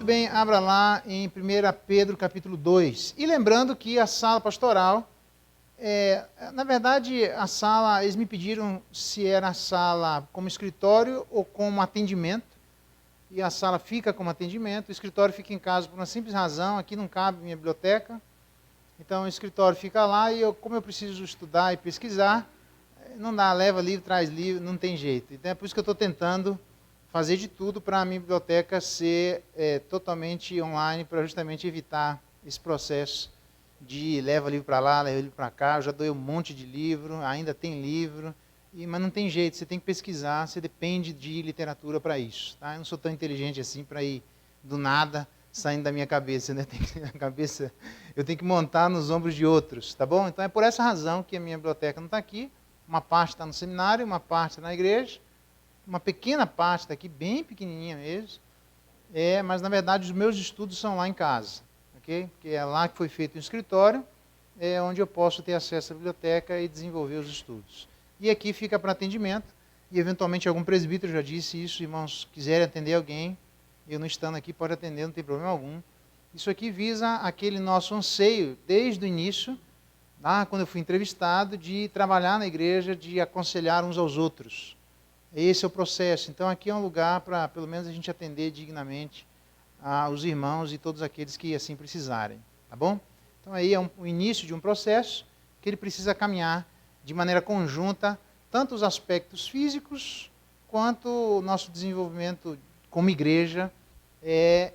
bem, abra lá em 1 Pedro capítulo 2. E lembrando que a sala pastoral, na verdade, a sala, eles me pediram se era a sala como escritório ou como atendimento. E a sala fica como atendimento, o escritório fica em casa por uma simples razão, aqui não cabe minha biblioteca. Então o escritório fica lá e como eu preciso estudar e pesquisar, não dá, leva livro, traz livro, não tem jeito. Então é por isso que eu estou tentando fazer de tudo para a minha biblioteca ser totalmente online, para justamente evitar esse processo de leva livro para lá, leva livro para cá. Eu já dou um monte de livro, ainda tem livro, mas não tem jeito, você tem que pesquisar, você depende de literatura para isso. Tá? Eu não sou tão inteligente assim para ir do nada saindo da minha cabeça, né? Eu tenho que montar nos ombros de outros, tá bom? Então é por essa razão que a minha biblioteca não está aqui. Uma parte está no seminário, uma parte está na igreja, uma pequena parte está aqui, bem pequenininha mesmo, mas na verdade os meus estudos são lá em casa, ok? Porque é lá que foi feito o escritório, onde eu posso ter acesso à biblioteca e desenvolver os estudos. E aqui fica para atendimento, e eventualmente algum presbítero já disse isso, irmãos, quiserem atender alguém, eu não estando aqui pode atender, não tem problema algum. Isso aqui visa aquele nosso anseio, desde o início, lá quando eu fui entrevistado, de trabalhar na igreja, de aconselhar uns aos outros. Esse é o processo. Então aqui é um lugar para, pelo menos, a gente atender dignamente os irmãos e todos aqueles que assim precisarem. Tá bom? Então aí é o início de um processo que ele precisa caminhar de maneira conjunta, tanto os aspectos físicos, quanto o nosso desenvolvimento como igreja,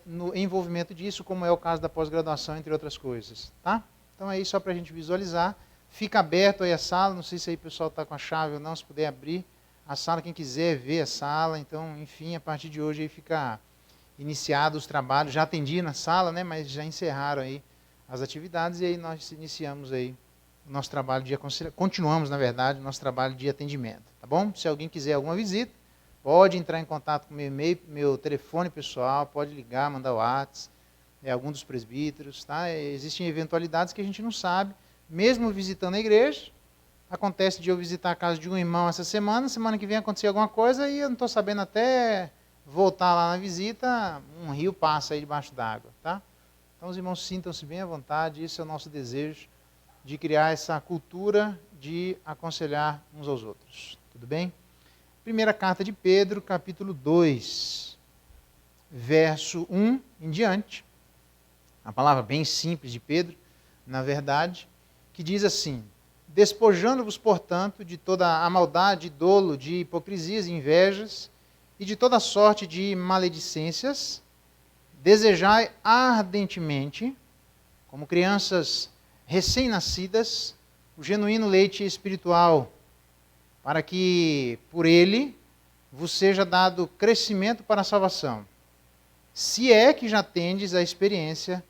no envolvimento disso, como é o caso da pós-graduação, entre outras coisas. Tá? Então aí só para a gente visualizar. Fica aberto aí a sala, não sei se aí o pessoal está com a chave ou não, se puder abrir a sala, quem quiser ver a sala. Então, enfim, a partir de hoje aí fica iniciado os trabalhos. Já atendi na sala, né, mas já encerraram aí as atividades e aí nós iniciamos aí o nosso trabalho de aconselhamento. Continuamos, na verdade, o nosso trabalho de atendimento, tá bom? Se alguém quiser alguma visita, pode entrar em contato com meu e-mail, meu telefone pessoal, pode ligar, mandar o WhatsApp, algum dos presbíteros, tá? Existem eventualidades que a gente não sabe, mesmo visitando a igreja. Acontece de eu visitar a casa de um irmão essa semana que vem acontecer alguma coisa e eu não estou sabendo até voltar lá na visita, um rio passa aí debaixo d'água, tá? Então os irmãos sintam-se bem à vontade, esse é o nosso desejo de criar essa cultura de aconselhar uns aos outros, tudo bem? Primeira carta de Pedro, capítulo 2, verso 1 em diante, uma palavra bem simples de Pedro, na verdade, que diz assim: despojando-vos, portanto, de toda a maldade, dolo, de hipocrisias e invejas, e de toda sorte de maledicências, desejai ardentemente, como crianças recém-nascidas, o genuíno leite espiritual, para que por ele vos seja dado crescimento para a salvação, se é que já tendes a experiência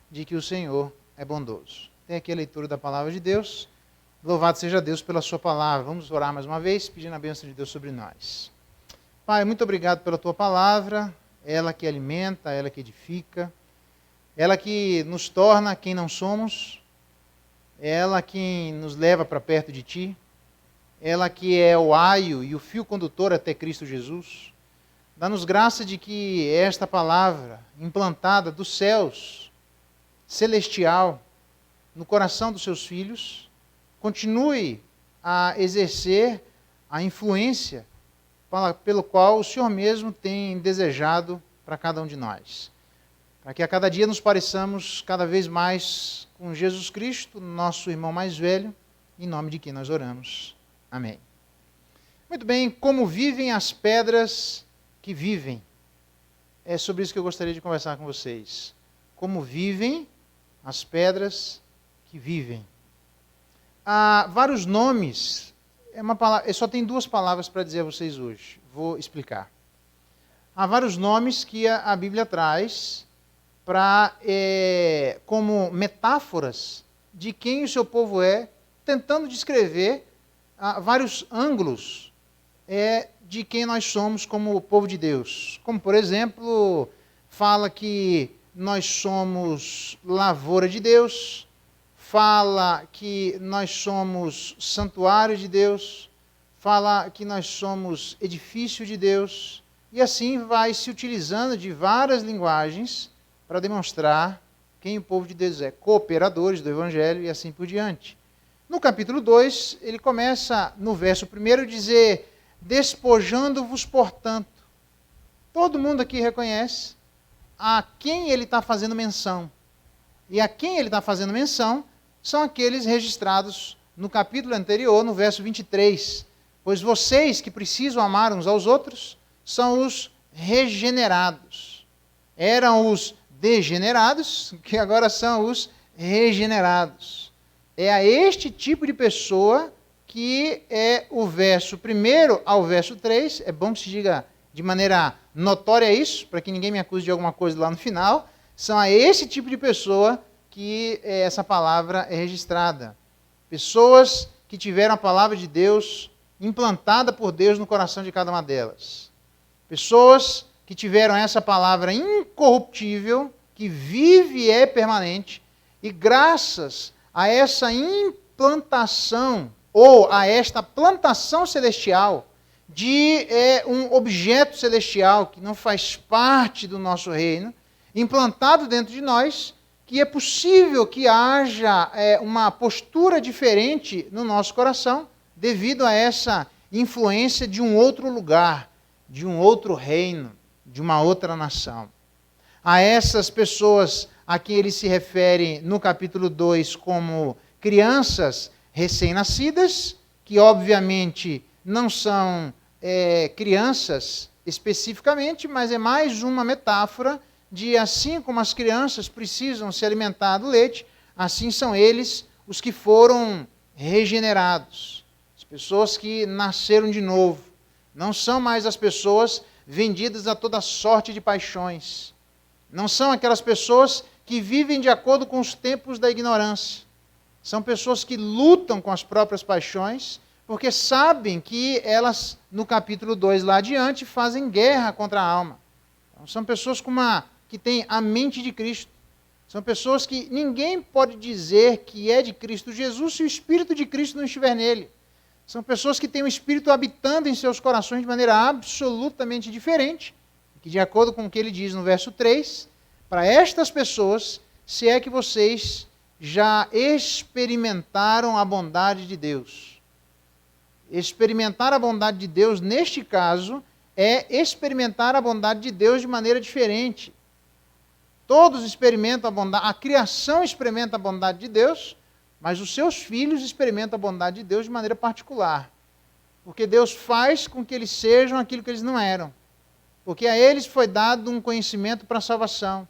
de que o Senhor é bondoso. Tem aqui a leitura da palavra de Deus. Louvado seja Deus pela sua palavra. Vamos orar mais uma vez, pedindo a bênção de Deus sobre nós. Pai, muito obrigado pela tua palavra, ela que alimenta, ela que edifica, ela que nos torna quem não somos, ela que nos leva para perto de ti, ela que é o aio e o fio condutor até Cristo Jesus. Dá-nos graça de que esta palavra, implantada dos céus, celestial, no coração dos seus filhos, continue a exercer a influência pelo qual o Senhor mesmo tem desejado para cada um de nós. Para que a cada dia nos pareçamos cada vez mais com Jesus Cristo, nosso irmão mais velho, em nome de quem nós oramos. Amém. Muito bem, como vivem as pedras que vivem? É sobre isso que eu gostaria de conversar com vocês. Como vivem as pedras que vivem? Há vários nomes, só tem duas palavras para dizer a vocês hoje, vou explicar. Há vários nomes que a Bíblia traz como metáforas de quem o seu povo é, tentando descrever vários ângulos de quem nós somos como povo de Deus. Como, por exemplo, fala que nós somos lavoura de Deus, fala que nós somos santuário de Deus, fala que nós somos edifício de Deus, e assim vai se utilizando de várias linguagens para demonstrar quem o povo de Deus é, cooperadores do Evangelho e assim por diante. No capítulo 2, ele começa no verso 1 a dizer, despojando-vos, portanto. Todo mundo aqui reconhece a quem ele está fazendo menção. E a quem ele está fazendo menção são aqueles registrados no capítulo anterior, no verso 23. Pois vocês que precisam amar uns aos outros são os regenerados. Eram os degenerados, que agora são os regenerados. É a este tipo de pessoa que é o verso 1 ao verso 3. É bom que se diga de maneira notória isso, para que ninguém me acuse de alguma coisa lá no final. São a esse tipo de pessoa que essa palavra é registrada. Pessoas que tiveram a palavra de Deus implantada por Deus no coração de cada uma delas. Pessoas que tiveram essa palavra incorruptível, que vive e é permanente, e graças a essa implantação, ou a esta plantação celestial, de um objeto celestial que não faz parte do nosso reino, implantado dentro de nós, que é possível que haja uma postura diferente no nosso coração, devido a essa influência de um outro lugar, de um outro reino, de uma outra nação. A essas pessoas a quem ele se refere no capítulo 2 como crianças recém-nascidas, que obviamente não são crianças especificamente, mas é mais uma metáfora de assim como as crianças precisam se alimentar do leite, assim são eles os que foram regenerados. Pessoas que nasceram de novo. Não são mais as pessoas vendidas a toda sorte de paixões. Não são aquelas pessoas que vivem de acordo com os tempos da ignorância. São pessoas que lutam com as próprias paixões, porque sabem que elas, no capítulo 2 lá adiante, fazem guerra contra a alma. Então, são pessoas que têm a mente de Cristo. São pessoas que ninguém pode dizer que é de Cristo Jesus se o Espírito de Cristo não estiver nele. São pessoas que têm o Espírito habitando em seus corações de maneira absolutamente diferente, que de acordo com o que ele diz no verso 3, para estas pessoas, se é que vocês já experimentaram a bondade de Deus. Experimentar a bondade de Deus, neste caso, é experimentar a bondade de Deus de maneira diferente. Todos experimentam a bondade, a criação experimenta a bondade de Deus, mas os seus filhos experimentam a bondade de Deus de maneira particular. Porque Deus faz com que eles sejam aquilo que eles não eram. Porque a eles foi dado um conhecimento para a salvação.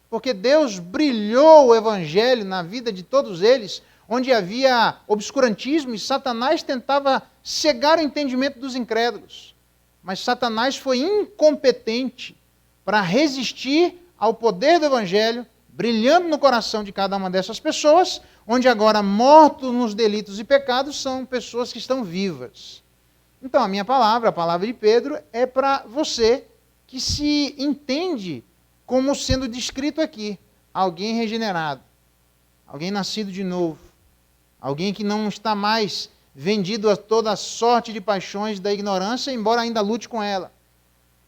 Porque Deus brilhou o Evangelho na vida de todos eles, onde havia obscurantismo e Satanás tentava cegar o entendimento dos incrédulos. Mas Satanás foi incompetente para resistir ao poder do Evangelho, brilhando no coração de cada uma dessas pessoas, onde agora, mortos nos delitos e pecados, são pessoas que estão vivas. Então, a minha palavra, a palavra de Pedro, é para você que se entende como sendo descrito aqui, alguém regenerado, alguém nascido de novo, alguém que não está mais vendido a toda sorte de paixões da ignorância, embora ainda lute com ela.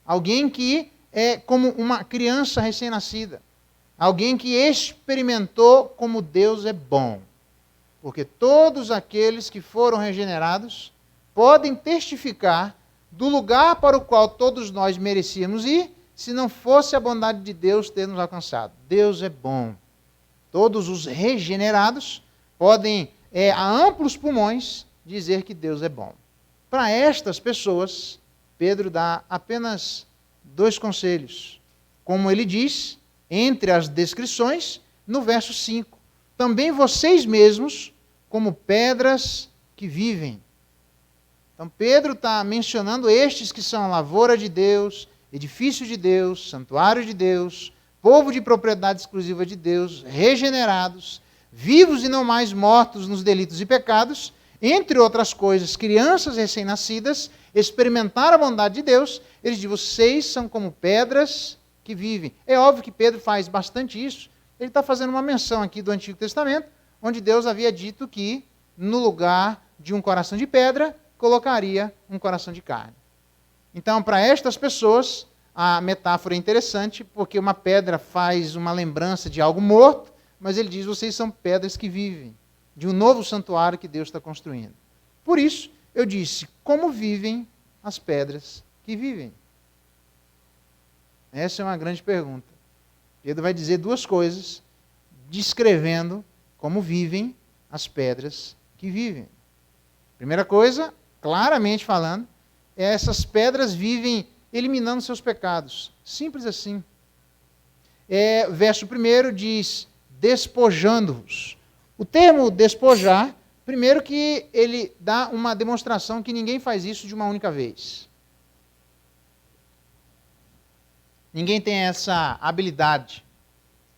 Alguém que é como uma criança recém-nascida. Alguém que experimentou como Deus é bom. Porque todos aqueles que foram regenerados podem testificar do lugar para o qual todos nós merecíamos ir, se não fosse a bondade de Deus ter nos alcançado. Deus é bom. Todos os regenerados podem, a amplos pulmões, dizer que Deus é bom. Para estas pessoas, Pedro dá apenas 2 conselhos. Como ele diz, entre as descrições, no verso 5. Também vocês mesmos, como pedras que vivem. Então Pedro está mencionando estes que são lavoura de Deus, edifício de Deus, santuário de Deus, povo de propriedade exclusiva de Deus, regenerados, vivos e não mais mortos nos delitos e pecados, entre outras coisas, crianças recém-nascidas, experimentaram a bondade de Deus. Ele diz, vocês são como pedras que vivem. É óbvio que Pedro faz bastante isso. Ele está fazendo uma menção aqui do Antigo Testamento, onde Deus havia dito que, no lugar de um coração de pedra, colocaria um coração de carne. Então, para estas pessoas, a metáfora é interessante, porque uma pedra faz uma lembrança de algo morto, mas ele diz, vocês são pedras que vivem, de um novo santuário que Deus está construindo. Por isso, eu disse, como vivem as pedras que vivem? Essa é uma grande pergunta. Pedro vai dizer duas coisas, descrevendo como vivem as pedras que vivem. Primeira coisa, claramente falando, é essas pedras vivem eliminando seus pecados. Simples assim. Verso 1 diz, despojando-vos. O termo despojar, primeiro que ele dá uma demonstração que ninguém faz isso de uma única vez. Ninguém tem essa habilidade.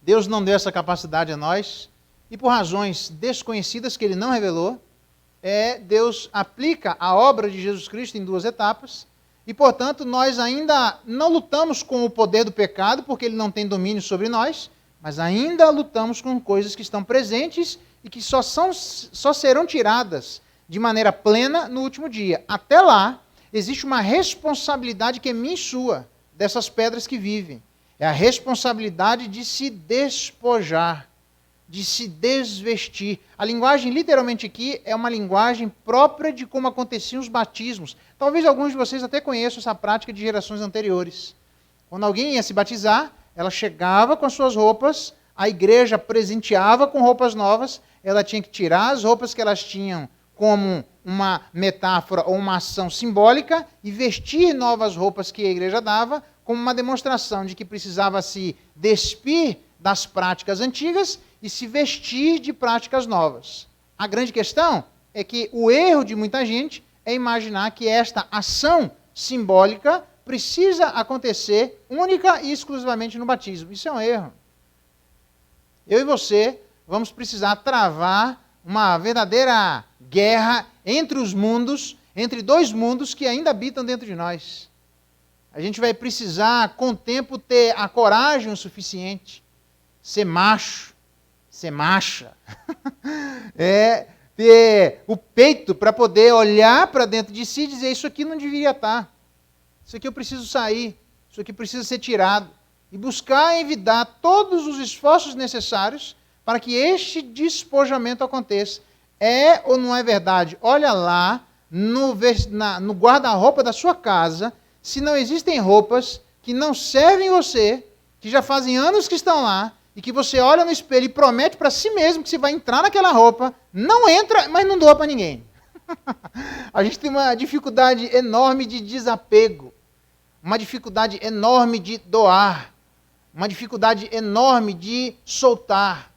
Deus não deu essa capacidade a nós, e por razões desconhecidas que ele não revelou, Deus aplica a obra de Jesus Cristo em duas etapas, e portanto nós ainda não lutamos com o poder do pecado, porque ele não tem domínio sobre nós, mas ainda lutamos com coisas que estão presentes e que só serão tiradas de maneira plena no último dia. Até lá, existe uma responsabilidade que é minha e sua, dessas pedras que vivem. É a responsabilidade de se despojar, de se desvestir. A linguagem, literalmente aqui, é uma linguagem própria de como aconteciam os batismos. Talvez alguns de vocês até conheçam essa prática de gerações anteriores. Quando alguém ia se batizar, ela chegava com as suas roupas, a igreja presenteava com roupas novas, ela tinha que tirar as roupas que elas tinham como uma metáfora ou uma ação simbólica e vestir novas roupas que a igreja dava, como uma demonstração de que precisava se despir das práticas antigas e se vestir de práticas novas. A grande questão é que o erro de muita gente é imaginar que esta ação simbólica precisa acontecer única e exclusivamente no batismo. Isso é um erro. Eu e você vamos precisar travar uma verdadeira guerra entre os mundos, entre dois mundos que ainda habitam dentro de nós. A gente vai precisar, com o tempo, ter a coragem o suficiente, ser macho, ser macha, ter o peito para poder olhar para dentro de si e dizer, isso aqui não deveria estar, isso aqui eu preciso sair, isso aqui precisa ser tirado, e buscar evitar todos os esforços necessários para que este despojamento aconteça. É ou não é verdade? Olha lá no guarda-roupa da sua casa, se não existem roupas que não servem você, que já fazem anos que estão lá, e que você olha no espelho e promete para si mesmo que você vai entrar naquela roupa, não entra, mas não doa para ninguém. A gente tem uma dificuldade enorme de desapego, uma dificuldade enorme de doar, uma dificuldade enorme de soltar,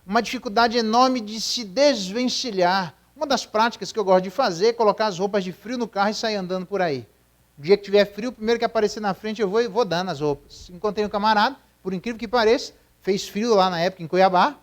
uma dificuldade enorme de se desvencilhar. Uma das práticas que eu gosto de fazer é colocar as roupas de frio no carro e sair andando por aí. No dia que tiver frio, o primeiro que aparecer na frente eu vou dando as roupas. Encontrei um camarada, por incrível que pareça, fez frio lá na época em Cuiabá,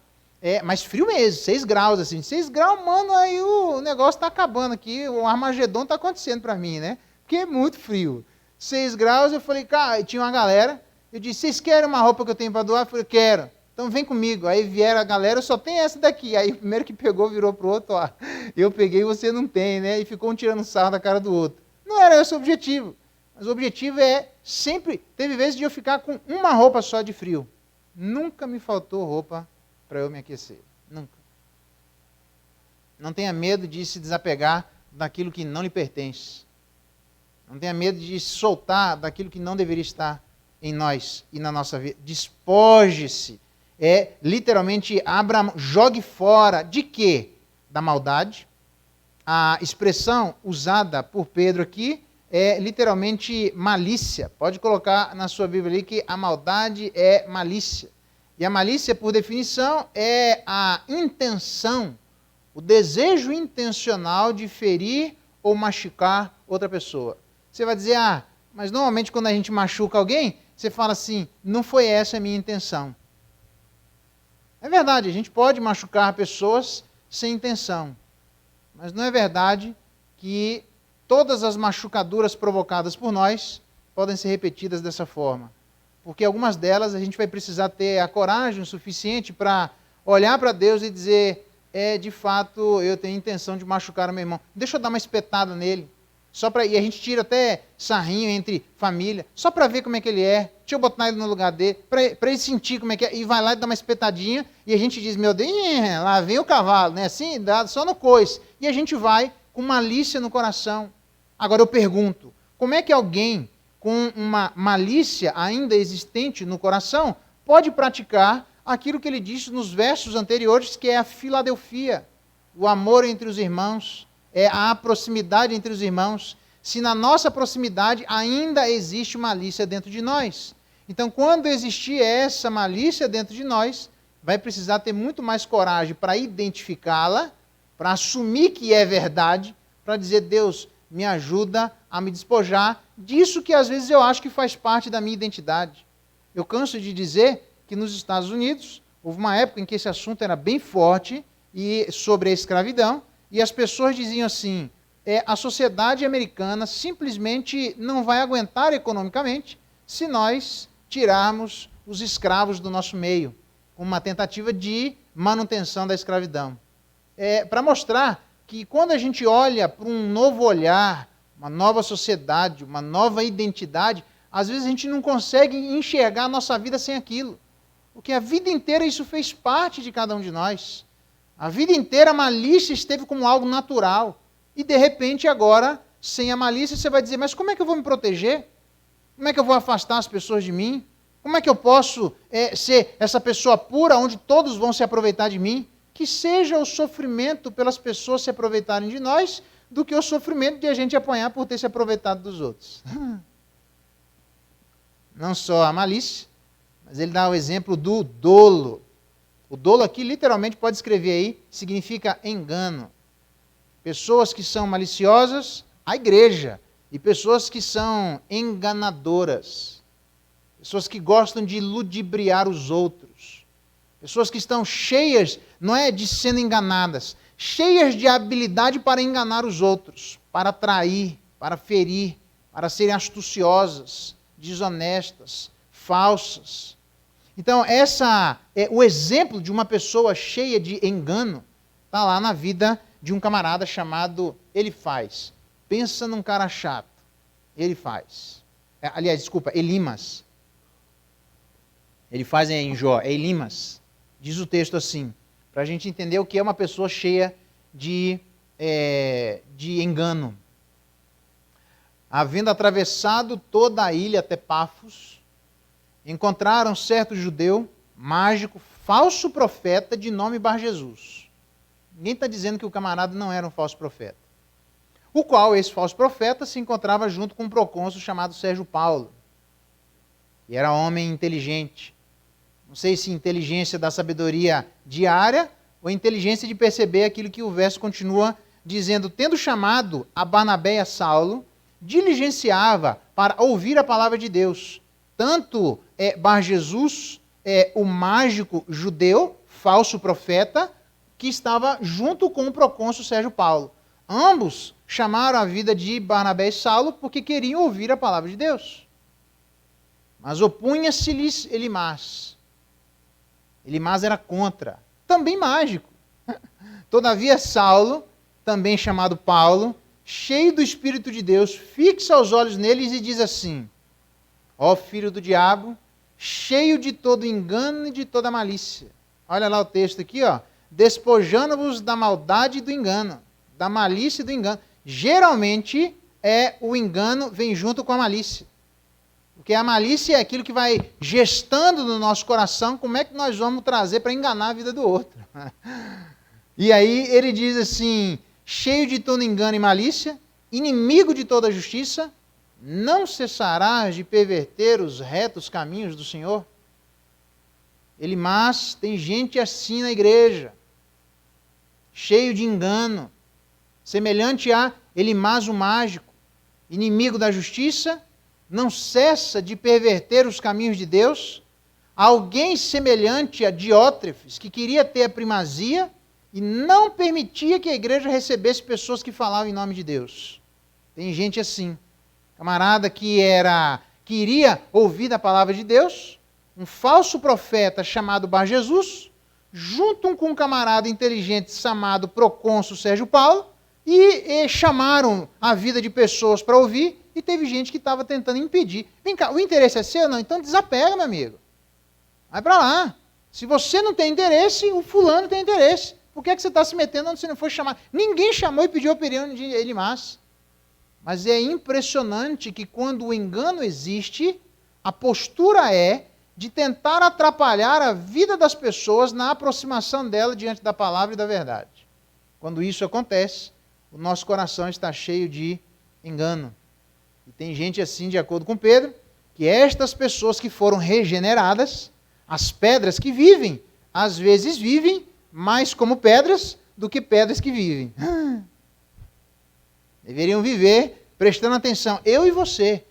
mas frio mesmo, 6 graus, assim. 6 graus, mano, aí o negócio está acabando aqui, o Armagedon está acontecendo para mim, né? Porque é muito frio. 6 graus, eu falei, cara, tinha uma galera, eu disse, vocês querem uma roupa que eu tenho para doar? Eu falei, quero. Então vem comigo. Aí vieram a galera, eu só tenho essa daqui. Aí o primeiro que pegou virou pro outro, ó, eu peguei e você não tem, né? E ficou um tirando sarro da cara do outro. Não era esse o objetivo. Mas o objetivo é sempre, teve vezes de eu ficar com uma roupa só de frio. Nunca me faltou roupa para eu me aquecer. Nunca. Não tenha medo de se desapegar daquilo que não lhe pertence. Não tenha medo de se soltar daquilo que não deveria estar em nós e na nossa vida. Despoje-se. Literalmente, jogue fora. De quê? Da maldade. A expressão usada por Pedro aqui é literalmente malícia. Pode colocar na sua Bíblia ali que a maldade é malícia. E a malícia, por definição, é a intenção, o desejo intencional de ferir ou machucar outra pessoa. Você vai dizer, mas normalmente quando a gente machuca alguém, você fala assim, não foi essa a minha intenção. É verdade, a gente pode machucar pessoas sem intenção. Mas não é verdade que todas as machucaduras provocadas por nós podem ser repetidas dessa forma. Porque algumas delas a gente vai precisar ter a coragem o suficiente para olhar para Deus e dizer, de fato, eu tenho intenção de machucar o meu irmão. Deixa eu dar uma espetada nele. E a gente tira até sarrinho entre família, só para ver como é que ele é. Deixa eu botar ele no lugar dele, para ele sentir como é que é. E vai lá e dá uma espetadinha, e a gente diz, meu Deus, lá vem o cavalo, né? Assim, dá só no coice. E a gente vai com malícia no coração. Agora eu pergunto, como é que alguém com uma malícia ainda existente no coração pode praticar aquilo que ele disse nos versos anteriores, que é a filadelfia, o amor entre os irmãos, é a proximidade entre os irmãos, se na nossa proximidade ainda existe malícia dentro de nós. Então, quando existir essa malícia dentro de nós, vai precisar ter muito mais coragem para identificá-la, para assumir que é verdade, para dizer, Deus, me ajuda a me despojar disso que às vezes eu acho que faz parte da minha identidade. Eu canso de dizer que nos Estados Unidos, houve uma época em que esse assunto era bem forte, e sobre a escravidão, e as pessoas diziam assim, a sociedade americana simplesmente não vai aguentar economicamente se nós tirarmos os escravos do nosso meio, com uma tentativa de manutenção da escravidão. Para mostrar que quando a gente olha para um novo olhar, uma nova sociedade, uma nova identidade, às vezes a gente não consegue enxergar a nossa vida sem aquilo. Porque a vida inteira isso fez parte de cada um de nós. A vida inteira a malícia esteve como algo natural. E de repente agora, sem a malícia, você vai dizer, mas como é que eu vou me proteger? Como é que eu vou afastar as pessoas de mim? Como é que eu posso ser essa pessoa pura onde todos vão se aproveitar de mim? Que seja o sofrimento pelas pessoas se aproveitarem de nós, do que o sofrimento de a gente apanhar por ter se aproveitado dos outros. Não só a malícia, mas ele dá o exemplo do dolo. O dolo aqui, literalmente, pode escrever aí, significa engano. Pessoas que são maliciosas, a igreja. E pessoas que são enganadoras. Pessoas que gostam de ludibriar os outros. Pessoas que estão cheias, não é de sendo enganadas, cheias de habilidade para enganar os outros, para trair, para ferir, para serem astuciosas, desonestas, falsas. Então, o exemplo de uma pessoa cheia de engano está lá na vida de um camarada chamado Elifaz. Pensa num cara chato. Elifaz. Elimas. Elifaz é em Jó, é Elimas. Diz o texto assim, para a gente entender o que é uma pessoa cheia de engano. Havendo atravessado toda a ilha até Pafos, encontraram certo judeu, mágico, falso profeta de nome Bar Jesus. Ninguém está dizendo que o camarada não era um falso profeta. O qual, esse falso profeta, se encontrava junto com um procônsul chamado Sérgio Paulo. E era homem inteligente. Não sei se inteligência da sabedoria diária ou inteligência de perceber aquilo que o verso continua dizendo. Tendo chamado a Barnabé e a Saulo, diligenciava para ouvir a palavra de Deus. Tanto Bar Jesus, o mágico judeu, falso profeta, que estava junto com o procônsul Sérgio Paulo. Ambos chamaram a vida de Barnabé e Saulo porque queriam ouvir a palavra de Deus. Mas opunha-se-lhes Elimas. Elimas era contra, também mágico. Todavia Saulo, também chamado Paulo, cheio do Espírito de Deus, fixa os olhos neles e diz assim, ó filho do diabo, cheio de todo engano e de toda malícia. Olha lá o texto aqui, ó. Despojando-vos da maldade e do engano, da malícia e do engano. Geralmente, o engano vem junto com a malícia. Porque a malícia é aquilo que vai gestando no nosso coração como é que nós vamos trazer para enganar a vida do outro. E aí ele diz assim, cheio de todo engano e malícia, inimigo de toda justiça, não cessarás de perverter os retos caminhos do Senhor? Mas tem gente assim na igreja, cheio de engano, semelhante a Elimas o mágico, inimigo da justiça, não cessa de perverter os caminhos de Deus. Alguém semelhante a Diótrefes, que queria ter a primazia e não permitia que a igreja recebesse pessoas que falavam em nome de Deus. Tem gente assim. Camarada que queria ouvir da palavra de Deus, um falso profeta chamado Bar Jesus, junto com um camarada inteligente chamado procônsul Sérgio Paulo, e chamaram a vida de pessoas para ouvir, e teve gente que estava tentando impedir. Vem cá, o interesse é seu? Não, então desapega, meu amigo. Vai para lá. Se você não tem interesse, o fulano tem interesse. Por que você está se metendo onde você não foi chamado? Ninguém chamou e pediu a opinião de Elimas. Mas é impressionante que quando o engano existe, a postura é de tentar atrapalhar a vida das pessoas na aproximação dela diante da palavra e da verdade. Quando isso acontece, o nosso coração está cheio de engano. E tem gente assim, de acordo com Pedro, que estas pessoas que foram regeneradas, as pedras que vivem, às vezes vivem mais como pedras do que pedras que vivem. Deveriam viver prestando atenção, eu e você,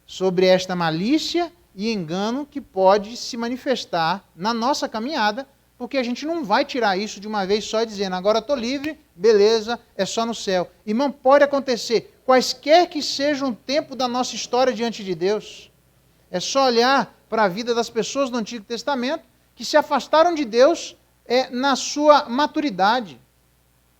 sobre esta malícia e engano que pode se manifestar na nossa caminhada, porque a gente não vai tirar isso de uma vez só e dizendo, agora estou livre, beleza, é só no céu. Irmão, pode acontecer, quaisquer que seja o tempo da nossa história diante de Deus. É só olhar para a vida das pessoas do Antigo Testamento que se afastaram de Deus na sua maturidade.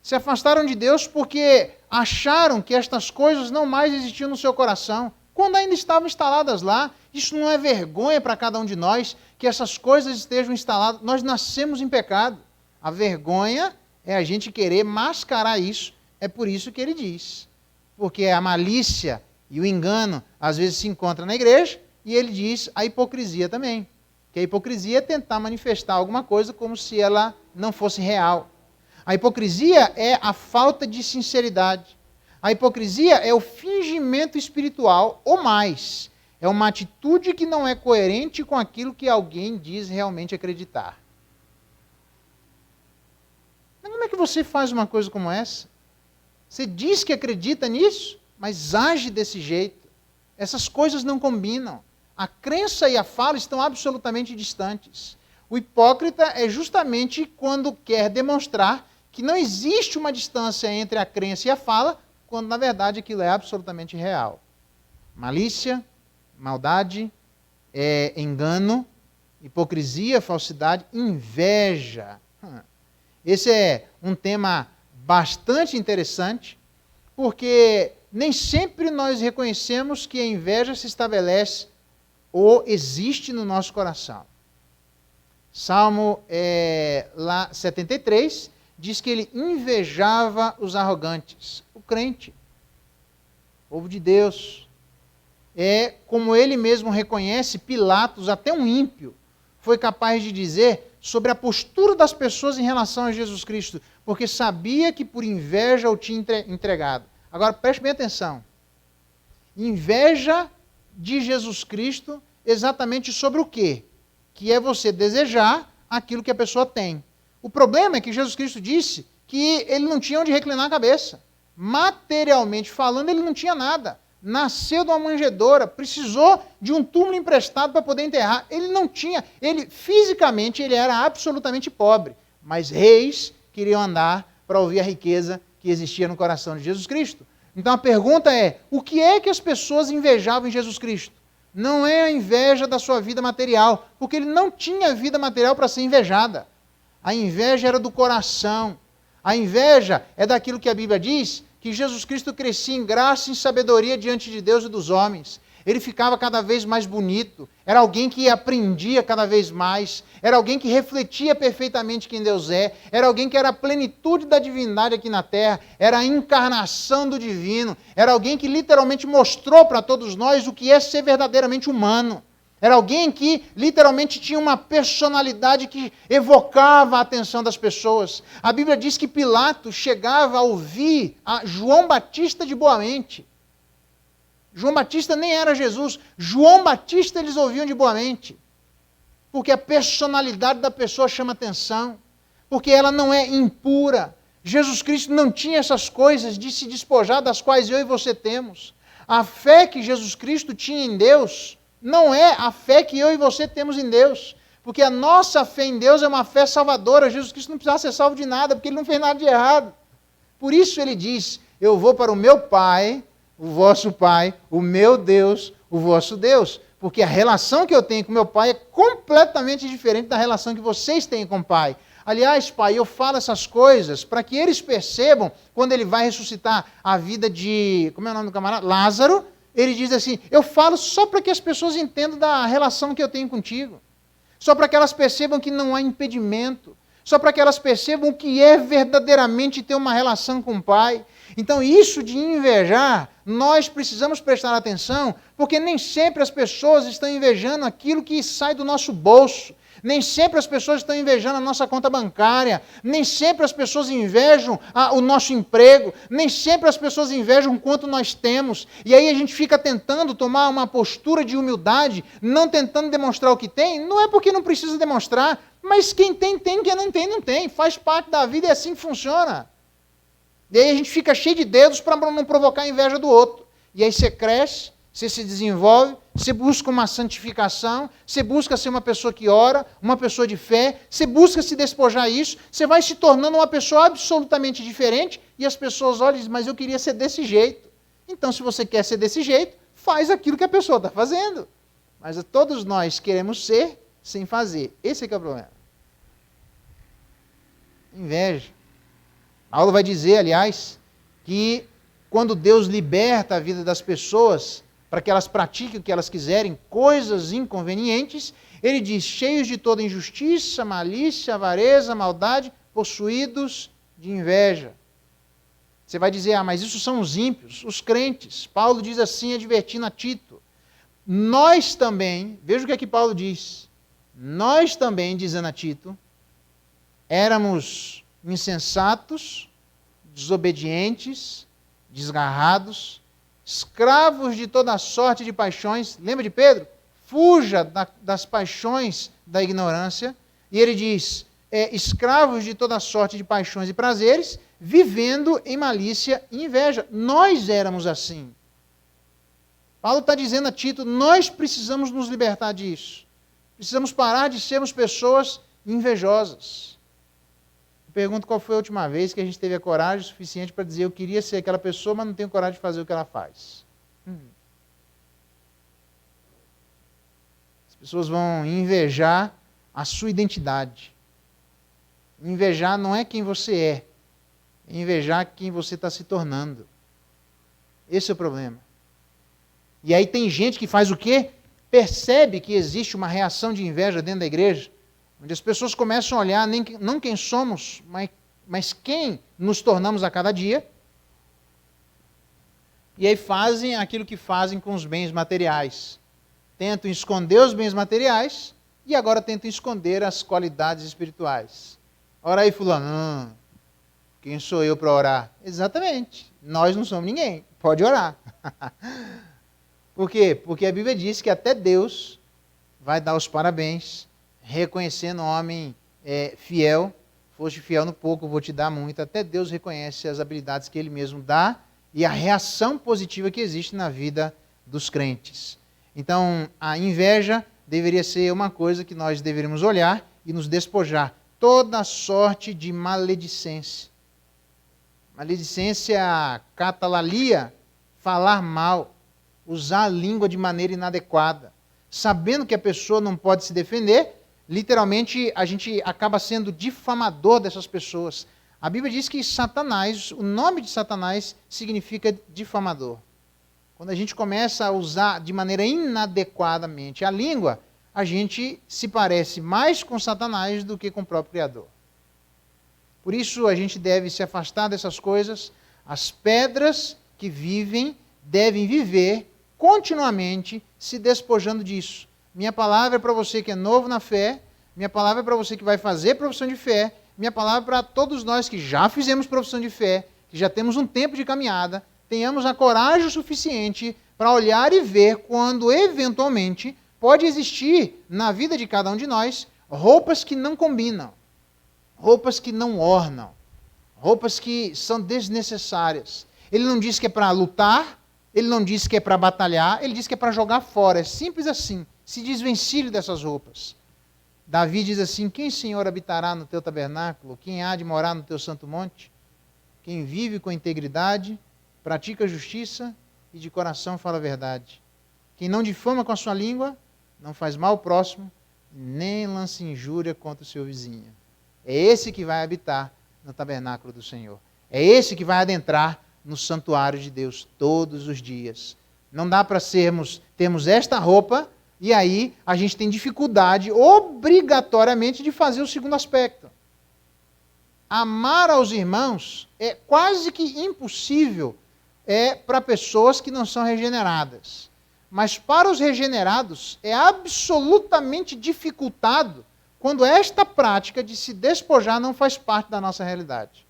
Se afastaram de Deus porque acharam que estas coisas não mais existiam no seu coração, quando ainda estavam instaladas lá. Isso não é vergonha para cada um de nós, que essas coisas estejam instaladas. Nós nascemos em pecado. A vergonha é a gente querer mascarar isso. É por isso que ele diz. Porque a malícia e o engano às vezes se encontram na igreja, e ele diz a hipocrisia também. Que a hipocrisia é tentar manifestar alguma coisa como se ela não fosse real. A hipocrisia é a falta de sinceridade. A hipocrisia é o fingimento espiritual, ou mais, é uma atitude que não é coerente com aquilo que alguém diz realmente acreditar. Mas como é que você faz uma coisa como essa? Você diz que acredita nisso, mas age desse jeito. Essas coisas não combinam. A crença e a fala estão absolutamente distantes. O hipócrita é justamente quando quer demonstrar que não existe uma distância entre a crença e a fala, quando na verdade aquilo é absolutamente real. Malícia, maldade, engano, hipocrisia, falsidade, inveja. Esse é um tema bastante interessante, porque nem sempre nós reconhecemos que a inveja se estabelece ou existe no nosso coração. Salmo lá 73 diz que ele invejava os arrogantes, o crente, o povo de Deus. Como ele mesmo reconhece, Pilatos, até um ímpio, foi capaz de dizer sobre a postura das pessoas em relação a Jesus Cristo, porque sabia que por inveja o tinha entregado. Agora, preste bem atenção. Inveja de Jesus Cristo exatamente sobre o quê? Que é você desejar aquilo que a pessoa tem. O problema é que Jesus Cristo disse que ele não tinha onde reclinar a cabeça. Materialmente falando, ele não tinha nada. Nasceu de uma manjedoura, precisou de um túmulo emprestado para poder enterrar. Ele não tinha, fisicamente ele era absolutamente pobre, mas reis queriam andar para ouvir a riqueza que existia no coração de Jesus Cristo. Então a pergunta é, o que é que as pessoas invejavam em Jesus Cristo? Não é a inveja da sua vida material, porque ele não tinha vida material para ser invejada. A inveja era do coração. A inveja é daquilo que a Bíblia diz, que Jesus Cristo crescia em graça e em sabedoria diante de Deus e dos homens. Ele ficava cada vez mais bonito. Era alguém que aprendia cada vez mais. Era alguém que refletia perfeitamente quem Deus é. Era alguém que era a plenitude da divindade aqui na terra. Era a encarnação do divino. Era alguém que literalmente mostrou para todos nós o que é ser verdadeiramente humano. Era alguém que literalmente tinha uma personalidade que evocava a atenção das pessoas. A Bíblia diz que Pilatos chegava a ouvir a João Batista de boa mente. João Batista nem era Jesus. João Batista eles ouviam de boa mente. Porque a personalidade da pessoa chama atenção. Porque ela não é impura. Jesus Cristo não tinha essas coisas de se despojar das quais eu e você temos. A fé que Jesus Cristo tinha em Deus não é a fé que eu e você temos em Deus. Porque a nossa fé em Deus é uma fé salvadora. Jesus Cristo não precisava ser salvo de nada, porque ele não fez nada de errado. Por isso ele diz, eu vou para o meu Pai, o vosso Pai, o meu Deus, o vosso Deus. Porque a relação que eu tenho com meu Pai é completamente diferente da relação que vocês têm com o Pai. Aliás, Pai, eu falo essas coisas para que eles percebam, quando ele vai ressuscitar a vida de, como é o nome do camarada? Lázaro, ele diz assim, eu falo só para que as pessoas entendam da relação que eu tenho contigo. Só para que elas percebam que não há impedimento. Só para que elas percebam o que é verdadeiramente ter uma relação com o Pai. Então, isso de invejar, nós precisamos prestar atenção, porque nem sempre as pessoas estão invejando aquilo que sai do nosso bolso. Nem sempre as pessoas estão invejando a nossa conta bancária. Nem sempre as pessoas invejam o nosso emprego. Nem sempre as pessoas invejam o quanto nós temos. E aí a gente fica tentando tomar uma postura de humildade, não tentando demonstrar o que tem. Não é porque não precisa demonstrar, mas quem tem, tem. Quem não tem, não tem. Faz parte da vida e é assim que funciona. E aí a gente fica cheio de dedos para não provocar a inveja do outro. E aí você cresce, você se desenvolve, você busca uma santificação, você busca ser uma pessoa que ora, uma pessoa de fé, você busca se despojar disso, você vai se tornando uma pessoa absolutamente diferente e as pessoas olham e dizem, mas eu queria ser desse jeito. Então, se você quer ser desse jeito, faz aquilo que a pessoa está fazendo. Mas todos nós queremos ser sem fazer. Esse é que é o problema. Inveja. Paulo vai dizer, aliás, que quando Deus liberta a vida das pessoas para que elas pratiquem o que elas quiserem, coisas inconvenientes, ele diz, cheios de toda injustiça, malícia, avareza, maldade, possuídos de inveja. Você vai dizer, mas isso são os ímpios, os crentes. Paulo diz assim, advertindo a Tito. Nós também, veja o que é que Paulo diz, nós também, dizendo a Tito, éramos insensatos, desobedientes, desgarrados, escravos de toda sorte de paixões. Lembra de Pedro? Fuja das paixões da ignorância. E ele diz, escravos de toda sorte de paixões e prazeres, vivendo em malícia e inveja. Nós éramos assim. Paulo está dizendo a Tito, nós precisamos nos libertar disso. Precisamos parar de sermos pessoas invejosas. Eu pergunto qual foi a última vez que a gente teve a coragem suficiente para dizer eu queria ser aquela pessoa, mas não tenho coragem de fazer o que ela faz. As pessoas vão invejar a sua identidade. Invejar não é quem você é invejar quem você está se tornando. Esse é o problema. E aí tem gente que faz o quê? Percebe que existe uma reação de inveja dentro da igreja, onde as pessoas começam a olhar não quem somos, mas quem nos tornamos a cada dia, e aí fazem aquilo que fazem com os bens materiais. Tentam esconder os bens materiais e agora tentam esconder as qualidades espirituais. Ora aí, fulano, quem sou eu para orar? Exatamente, nós não somos ninguém, pode orar. Por quê? Porque a Bíblia diz que até Deus vai dar os parabéns, reconhecendo o homem fiel. Foste fiel no pouco, vou te dar muito. Até Deus reconhece as habilidades que Ele mesmo dá e a reação positiva que existe na vida dos crentes. Então, a inveja deveria ser uma coisa que nós deveríamos olhar e nos despojar. Toda sorte de maledicência. Maledicência, catalalia, falar mal, usar a língua de maneira inadequada. Sabendo que a pessoa não pode se defender, literalmente a gente acaba sendo difamador dessas pessoas. A Bíblia diz que Satanás, o nome de Satanás significa difamador. Quando a gente começa a usar de maneira inadequadamente a língua, a gente se parece mais com Satanás do que com o próprio Criador. Por isso a gente deve se afastar dessas coisas. As pedras que vivem devem viver continuamente se despojando disso. Minha palavra é para você que é novo na fé, minha palavra é para você que vai fazer profissão de fé, minha palavra é para todos nós que já fizemos profissão de fé, que já temos um tempo de caminhada, tenhamos a coragem suficiente para olhar e ver quando, eventualmente, pode existir na vida de cada um de nós roupas que não combinam, roupas que não ornam, roupas que são desnecessárias. Ele não diz que é para lutar, ele não diz que é para batalhar, ele diz que é para jogar fora. É simples assim. Se desvencilhe dessas roupas. Davi diz assim, quem, Senhor, habitará no teu tabernáculo? Quem há de morar no teu santo monte? Quem vive com integridade, pratica a justiça e de coração fala a verdade. Quem não difama com a sua língua, não faz mal ao próximo, nem lança injúria contra o seu vizinho. É esse que vai habitar no tabernáculo do Senhor. É esse que vai adentrar no santuário de Deus todos os dias. Não dá para termos esta roupa e aí a gente tem dificuldade obrigatoriamente de fazer o segundo aspecto. Amar aos irmãos é quase que impossível para pessoas que não são regeneradas. Mas para os regenerados é absolutamente dificultado quando esta prática de se despojar não faz parte da nossa realidade.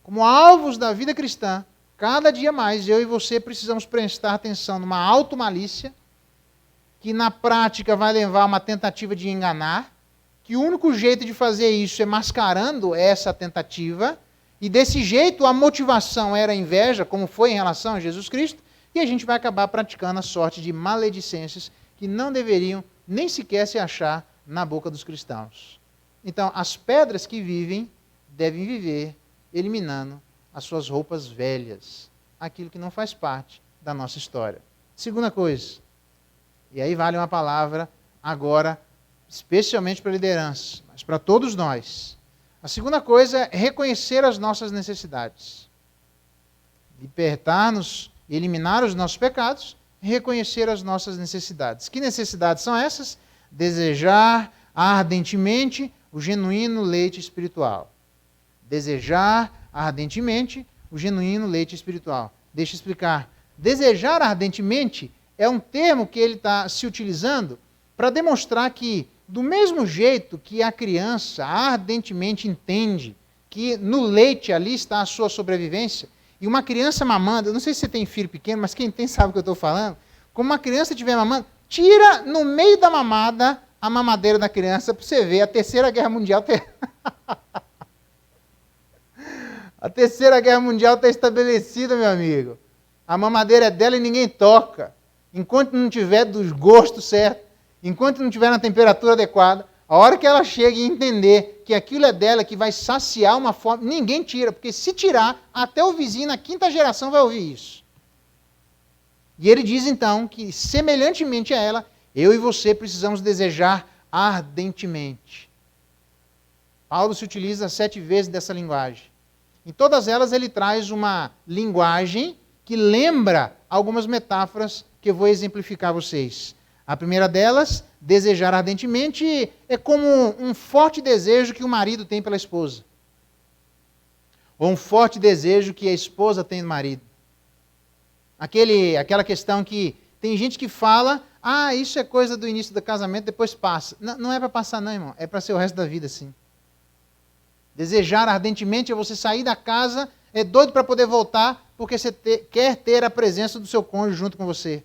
Como alvos da vida cristã, cada dia mais eu e você precisamos prestar atenção numa automalícia que na prática vai levar a uma tentativa de enganar, que o único jeito de fazer isso é mascarando essa tentativa, e desse jeito a motivação era a inveja, como foi em relação a Jesus Cristo, e a gente vai acabar praticando a sorte de maledicências que não deveriam nem sequer se achar na boca dos cristãos. Então, as pedras que vivem devem viver eliminando as suas roupas velhas, aquilo que não faz parte da nossa história. Segunda coisa, e aí vale uma palavra agora, especialmente para a liderança, mas para todos nós. A segunda coisa é reconhecer as nossas necessidades. Libertar-nos, eliminar os nossos pecados, reconhecer as nossas necessidades. Que necessidades são essas? Desejar ardentemente o genuíno leite espiritual. Desejar ardentemente o genuíno leite espiritual. Deixa eu explicar. Desejar ardentemente é um termo que ele está se utilizando para demonstrar que, do mesmo jeito que a criança ardentemente entende que no leite ali está a sua sobrevivência, e uma criança mamando, eu não sei se você tem filho pequeno, mas quem tem sabe o que eu estou falando, como uma criança estiver mamando, tira no meio da mamada a mamadeira da criança para você ver a Terceira Guerra Mundial. A Terceira Guerra Mundial está estabelecida, meu amigo. A mamadeira é dela e ninguém toca. Enquanto não tiver dos gostos certos, enquanto não tiver na temperatura adequada, a hora que ela chega e entender que aquilo é dela, que vai saciar uma fome, ninguém tira, porque se tirar, até o vizinho na quinta geração vai ouvir isso. E ele diz então que, semelhantemente a ela, eu e você precisamos desejar ardentemente. Paulo se utiliza 7 vezes dessa linguagem. Em todas elas ele traz uma linguagem que lembra algumas metáforas que eu vou exemplificar a vocês. A primeira delas, desejar ardentemente, é como um forte desejo que o marido tem pela esposa. Ou um forte desejo que a esposa tem do marido. Aquela questão que tem gente que fala, isso é coisa do início do casamento, depois passa. Não é para passar não, irmão, é para ser o resto da vida assim. Desejar ardentemente é você sair da casa, é doido para poder voltar, porque você quer ter a presença do seu cônjuge junto com você.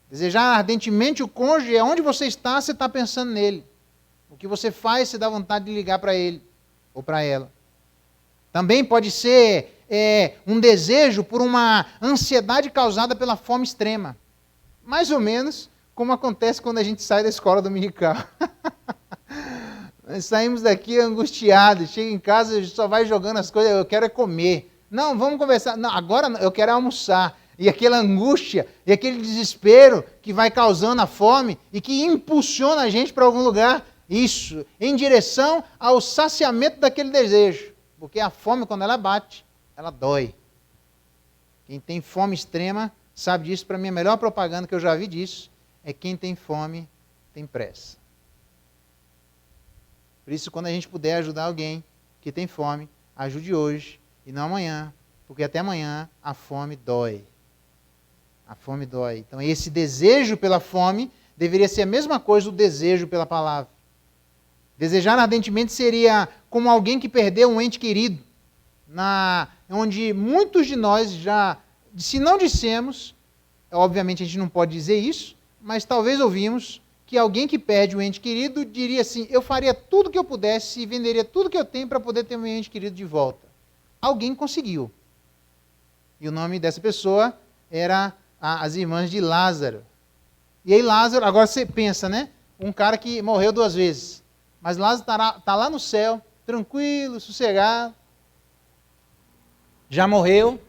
Desejar ardentemente o cônjuge é onde você está pensando nele. O que você faz, você dá vontade de ligar para ele ou para ela. Também pode ser um desejo por uma ansiedade causada pela fome extrema. Mais ou menos como acontece quando a gente sai da escola dominical. Nós saímos daqui angustiados, chega em casa e só vai jogando as coisas, eu quero é comer. Não, vamos conversar. Não, agora eu quero almoçar. E aquela angústia, e aquele desespero que vai causando a fome e que impulsiona a gente para algum lugar, isso, em direção ao saciamento daquele desejo. Porque a fome, quando ela bate, ela dói. Quem tem fome extrema sabe disso. Para mim, a melhor propaganda que eu já vi disso é quem tem fome tem pressa. Por isso, quando a gente puder ajudar alguém que tem fome, ajude hoje e não amanhã, porque até amanhã a fome dói. A fome dói. Então, esse desejo pela fome deveria ser a mesma coisa do desejo pela palavra. Desejar ardentemente seria como alguém que perdeu um ente querido, onde muitos de nós já, se não dissemos, obviamente a gente não pode dizer isso, mas talvez ouvimos que alguém que perde um ente querido diria assim, eu faria tudo que eu pudesse e venderia tudo que eu tenho para poder ter meu ente querido de volta. Alguém conseguiu. E o nome dessa pessoa era as irmãs de Lázaro. E aí Lázaro, agora você pensa, né? Um cara que morreu 2 vezes. Mas Lázaro está lá no céu, tranquilo, sossegado. Já morreu,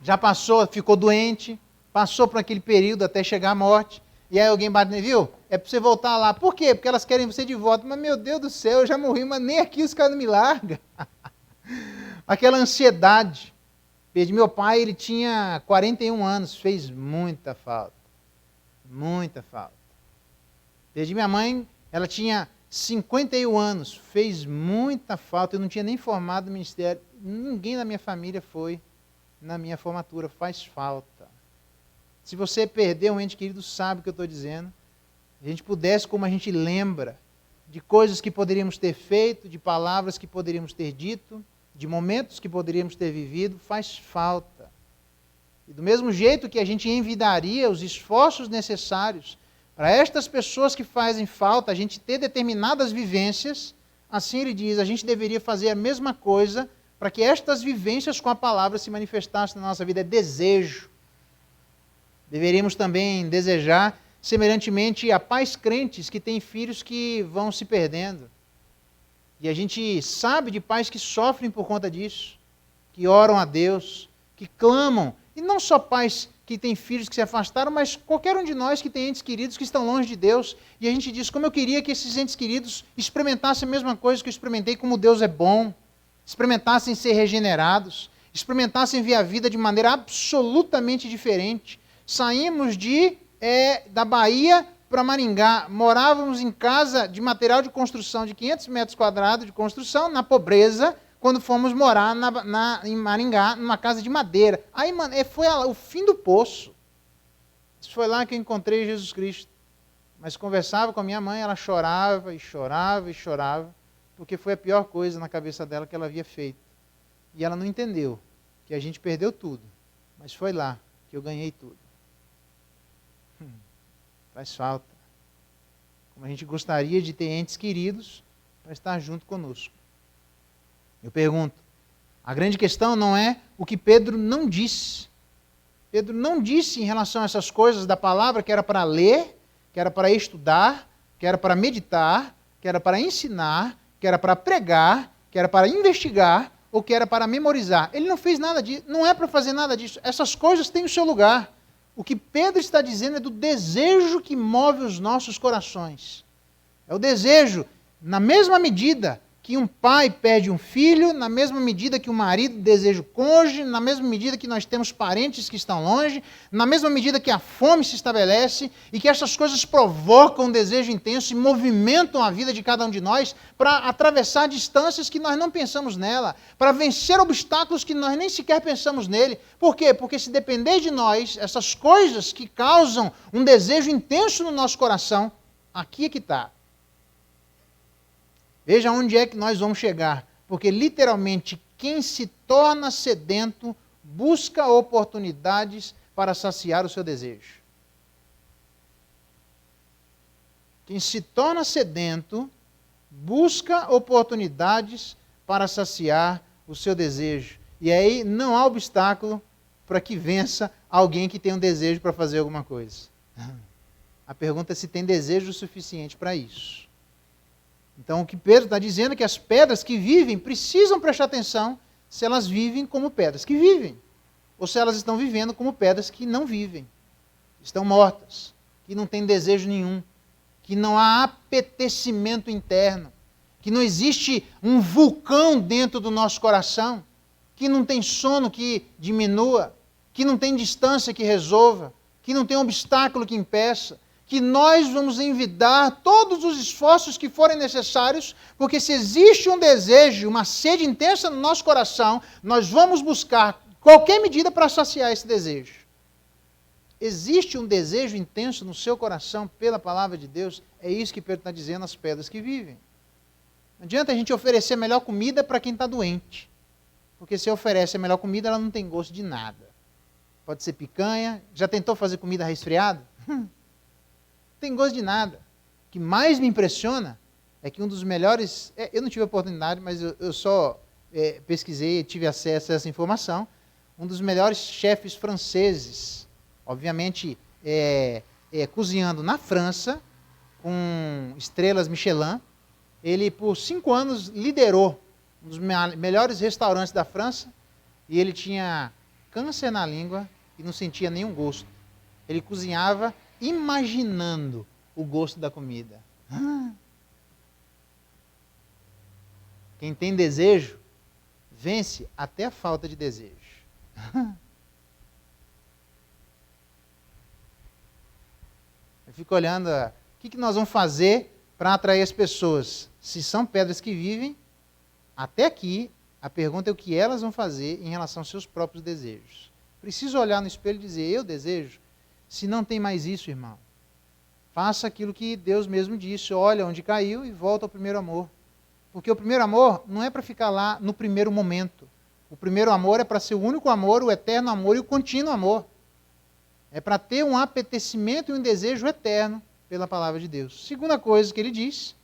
já passou, ficou doente, passou por aquele período até chegar à morte. E aí alguém bate nele, viu? é para você voltar lá. Por quê? Porque elas querem você de volta. Mas, meu Deus do céu, eu já morri, mas nem aqui os caras não me largam. Aquela ansiedade. Perdi meu pai, ele tinha 41 anos, fez muita falta. Muita falta. Perdi minha mãe, ela tinha 51 anos, fez muita falta. Eu não tinha nem formado no ministério. Ninguém da minha família foi na minha formatura, faz falta. Se você perder um ente querido, sabe o que eu estou dizendo. Se a gente pudesse, como a gente lembra, de coisas que poderíamos ter feito, de palavras que poderíamos ter dito, de momentos que poderíamos ter vivido, faz falta. E do mesmo jeito que a gente envidaria os esforços necessários para estas pessoas que fazem falta, a gente ter determinadas vivências, assim ele diz, a gente deveria fazer a mesma coisa para que estas vivências com a palavra se manifestassem na nossa vida. É desejo. Deveríamos também desejar, semelhantemente a pais crentes que têm filhos que vão se perdendo. E a gente sabe de pais que sofrem por conta disso, que oram a Deus, que clamam. E não só pais que têm filhos que se afastaram, mas qualquer um de nós que tem entes queridos que estão longe de Deus. E a gente diz, como eu queria que esses entes queridos experimentassem a mesma coisa que eu experimentei, como Deus é bom, experimentassem ser regenerados, experimentassem ver a vida de maneira absolutamente diferente. Saímos da Bahia para Maringá, morávamos em casa de material de construção de 500 metros quadrados de construção, na pobreza, quando fomos morar em Maringá, numa casa de madeira. Aí, mano, foi o fim do poço. Foi lá que eu encontrei Jesus Cristo. Mas conversava com a minha mãe, ela chorava e chorava e chorava, porque foi a pior coisa na cabeça dela que ela havia feito. E ela não entendeu que a gente perdeu tudo, mas foi lá que eu ganhei tudo. Faz falta. Como a gente gostaria de ter entes queridos para estar junto conosco. Eu pergunto, a grande questão não é o que Pedro não disse. Pedro não disse em relação a essas coisas da palavra que era para ler, que era para estudar, que era para meditar, que era para ensinar, que era para pregar, que era para investigar ou que era para memorizar. Ele não fez nada disso, não é para fazer nada disso. Essas coisas têm o seu lugar. O que Pedro está dizendo é do desejo que move os nossos corações. É o desejo, na mesma medida que um pai pede um filho, na mesma medida que o marido deseja o cônjuge, na mesma medida que nós temos parentes que estão longe, na mesma medida que a fome se estabelece e que essas coisas provocam um desejo intenso e movimentam a vida de cada um de nós para atravessar distâncias que nós não pensamos nela, para vencer obstáculos que nós nem sequer pensamos nele. Por quê? Porque se depender de nós, essas coisas que causam um desejo intenso no nosso coração, aqui é que está. Veja onde é que nós vamos chegar, porque literalmente quem se torna sedento busca oportunidades para saciar o seu desejo. Quem se torna sedento busca oportunidades para saciar o seu desejo. E aí não há obstáculo para que vença alguém que tem um desejo para fazer alguma coisa. A pergunta é se tem desejo suficiente para isso. Então, o que Pedro está dizendo é que as pedras que vivem precisam prestar atenção se elas vivem como pedras que vivem, ou se elas estão vivendo como pedras que não vivem, estão mortas, que não têm desejo nenhum, que não há apetecimento interno, que não existe um vulcão dentro do nosso coração, que não tem sono que diminua, que não tem distância que resolva, que não tem obstáculo que impeça, que nós vamos envidar todos os esforços que forem necessários, porque se existe um desejo, uma sede intensa no nosso coração, nós vamos buscar qualquer medida para saciar esse desejo. Existe um desejo intenso no seu coração pela palavra de Deus, é isso que Pedro está dizendo às pedras que vivem. Não adianta a gente oferecer a melhor comida para quem está doente, porque se oferece a melhor comida, ela não tem gosto de nada. Pode ser picanha, já tentou fazer comida resfriada? Tem gosto de nada. O que mais me impressiona é que um dos melhores... eu não tive a oportunidade, mas eu só pesquisei e tive acesso a essa informação. Um dos melhores chefes franceses, obviamente cozinhando na França, com estrelas Michelin. Ele, por 5 anos, liderou um dos melhores restaurantes da França e ele tinha câncer na língua e não sentia nenhum gosto. Ele cozinhava imaginando o gosto da comida. Quem tem desejo, vence até a falta de desejo. Eu fico olhando, o que nós vamos fazer para atrair as pessoas? Se são pedras que vivem, até aqui, a pergunta é o que elas vão fazer em relação aos seus próprios desejos. Preciso olhar no espelho e dizer, eu desejo? Se não tem mais isso, irmão, faça aquilo que Deus mesmo disse, olha onde caiu e volta ao primeiro amor. Porque o primeiro amor não é para ficar lá no primeiro momento. O primeiro amor é para ser o único amor, o eterno amor e o contínuo amor. É para ter um apetecimento e um desejo eterno pela palavra de Deus. Segunda coisa que ele diz